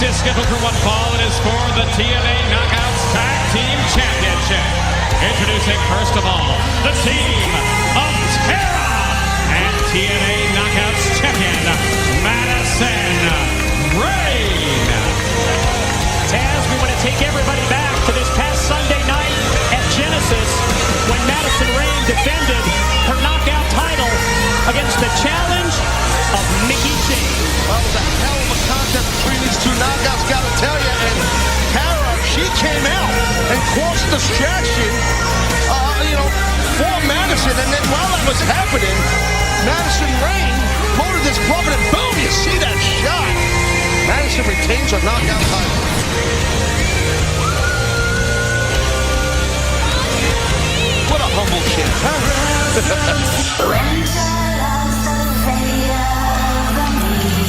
is scheduled for one fall. It is for the TNA Knockouts Tag Team Championship. Introducing first of all, the team of Terra and TNA Knockouts champion, Madison Rain. Taz, we want to take everybody back to this past Sunday night at Genesis when Madison Rain defended her knockout title against the challenge of Mickie James. Well, it was a hell of a contest between these two knockouts, gotta tell you. And Tara, she came out and caused distraction, for Madison. And then while that was happening, Madison Rain loaded this glove and boom, you see that shot. Madison retains her knockout title. What a humble champ, huh?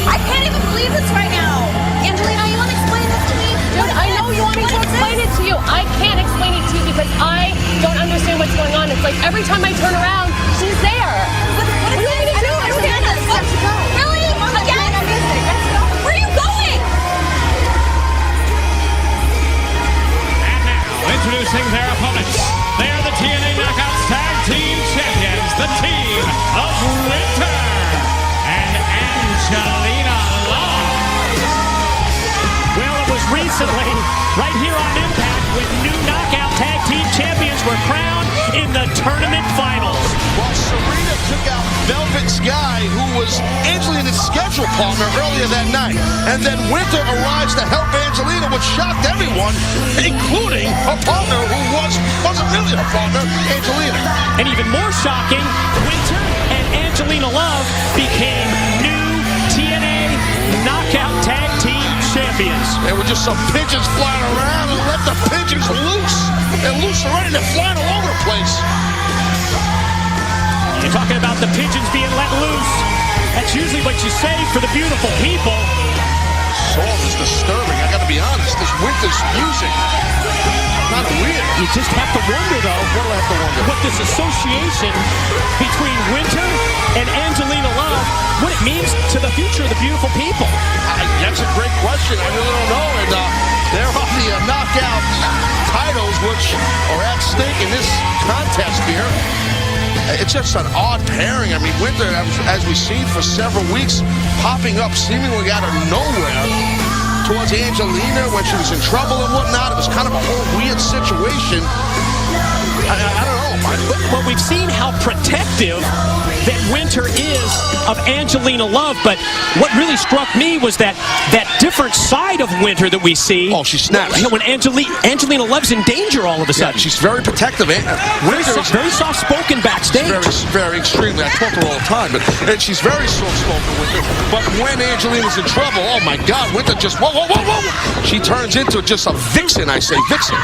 I can't even believe this right now. Angelina, you want to explain this to me? Dude, I know you want me to explain it to you. I can't explain it to you because I don't understand what's going on. It's like every time I turn around, she's there. What do you want me to do? I don't get it. Let's go. Really? Again? Where are you going? And now, introducing their opponents. They are the TNA Knockouts Tag Team Champions, the team of Winter and Angelina. Well, it was recently, right here on Impact, when new knockout tag team champions were crowned in the tournament finals. Well, Serena took out Velvet Sky, who was Angelina's schedule partner earlier that night. And then Winter arrives to help Angelina, which shocked everyone, including her partner, who wasn't really her partner, Angelina. And even more shocking, Winter and Angelina Love became new TNA knockout tag team champions. There were just some pigeons flying around and let the pigeons loose. They're loose already, they're flying all over the place. You're talking about the pigeons being let loose. That's usually what you say for the beautiful people. Song is disturbing, I gotta be honest. This Winter's music, not weird. You just have to wonder, though, What do I have to wonder? what this association between Winter and Angelina Love, what it means to the future of the beautiful people. That's a great question. I really don't know. And there are the knockout titles which are at stake in this contest here. It's just an odd pairing. I mean, Winter, as we've seen for several weeks, popping up seemingly out of nowhere towards Angelina when she was in trouble and whatnot. It was kind of a whole weird situation. I don't know. But we've seen how protective that Winter is of Angelina Love. But what really struck me was that different side of Winter that we see. Oh, she snaps. When Angelina Love's in danger all of a sudden. Yeah, she's very protective. Winter is very soft-spoken backstage. Very extremely. I talk to her all the time, but she's very soft-spoken with her. But when Angelina's in trouble, oh my God, Winter just whoa. She turns into just a vixen. I say vixen.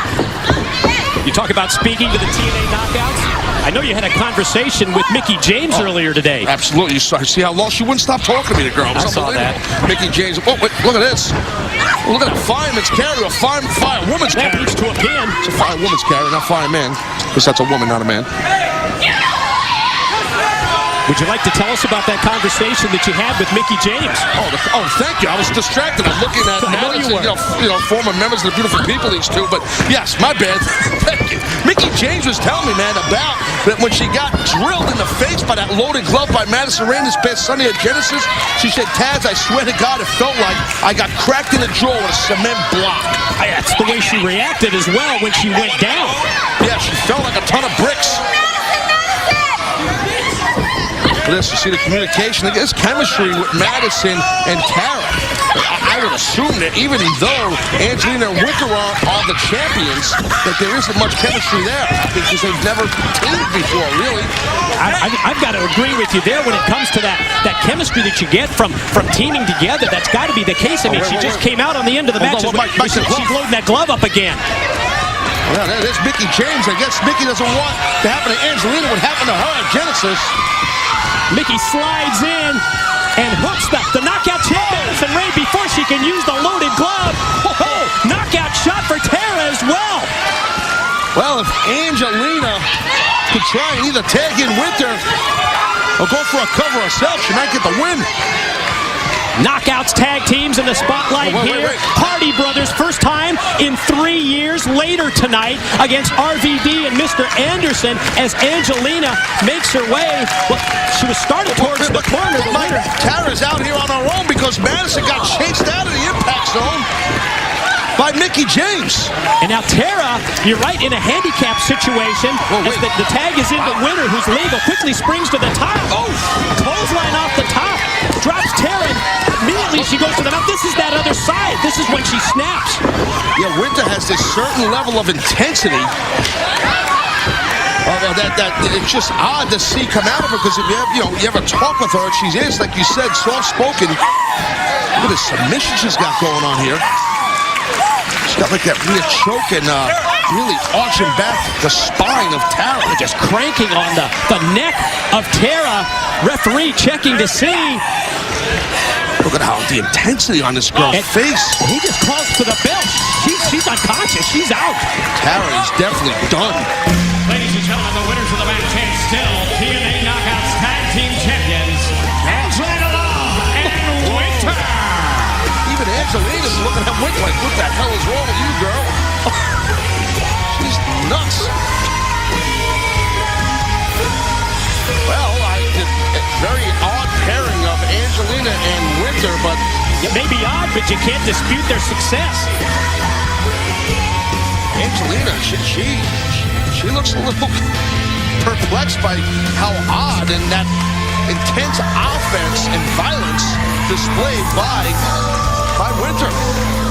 You talk about speaking to the TNA Knockouts. I know you had a conversation with Mickie James earlier today. Absolutely. You see how long she wouldn't stop talking to me, the girl. I saw that. Mickie James. Oh, wait, look at this. Look at a fireman's carry, a firewoman's That carry. leads to a pin. It's a firewoman's carry, not fireman. Because that's a woman, not a man. Would you like to tell us about that conversation that you had with Mickie James? Oh, thank you. I was distracted. I'm looking at Madison, former members of the beautiful people, these two. But yes, my bad. Thank you. Mickie James was telling me, man, about that when she got drilled in the face by that loaded glove by Madison Rain this past Sunday at Genesis. She said, Taz, I swear to God, it felt like I got cracked in the jaw with a cement block. That's the way she reacted as well when she went down. Yeah, she felt like a ton of bricks. This, you see the communication, there's chemistry with Madison and Tara. I would assume that even though Angelina and Winter are the champions, that there isn't much chemistry there because they've never teamed before, really. I've got to agree with you there when it comes to that chemistry that you get from teaming together. That's got to be the case. I mean, she just came out on the end of the match. She's loading that glove up again. Well, there's Mickie James. I guess Mickie doesn't want to happen to Angelina what happened to her at Genesis. Mickie slides in and hooks the knockout champ Madison Rain before she can use the loaded glove. Oh, knockout shot for Tara as well. Well, if Angelina could try and either tag in Winter or go for a cover herself, she might get the win. Knockouts tag teams in the spotlight here. Hardy Brothers, first time in 3 years. Later tonight against RVD and Mr. Anderson as Angelina makes her way. Well, she was started towards the corner. The winner. Tara's out here on her own because Madison got chased out of the impact zone by Mickie James. And now Tara, you're right, in a handicap situation. As the tag is in the winner, who's legal, quickly springs to the top. Clothesline off the top. Drops Tara. Immediately she goes to the mouth. This is that other side. This is when she snaps. Yeah, Winter has this certain level of intensity that it's just odd to see come out of her, because if you ever talk with her, she is, like you said, soft-spoken. Look at the submission she's got going on here. She's got like that rear choke and really arching back the spine of Tara. Just cranking on the neck of Tara. Referee checking to see. Look at how the intensity on this girl's face. He just calls for the bell. She's unconscious. She's out. Tara is definitely done. Ladies and gentlemen, the winners of the match and still TNA Knockouts Tag Team Champions, Angelina and Winter. Even Angelina's looking at Winter like, what the hell is wrong with you, girl? She's nuts. Well, very odd pairing of Angelina and Winter, but it may be odd, but you can't dispute their success. Angelina, she looks a little perplexed by how odd and that intense offense and violence displayed by Winter.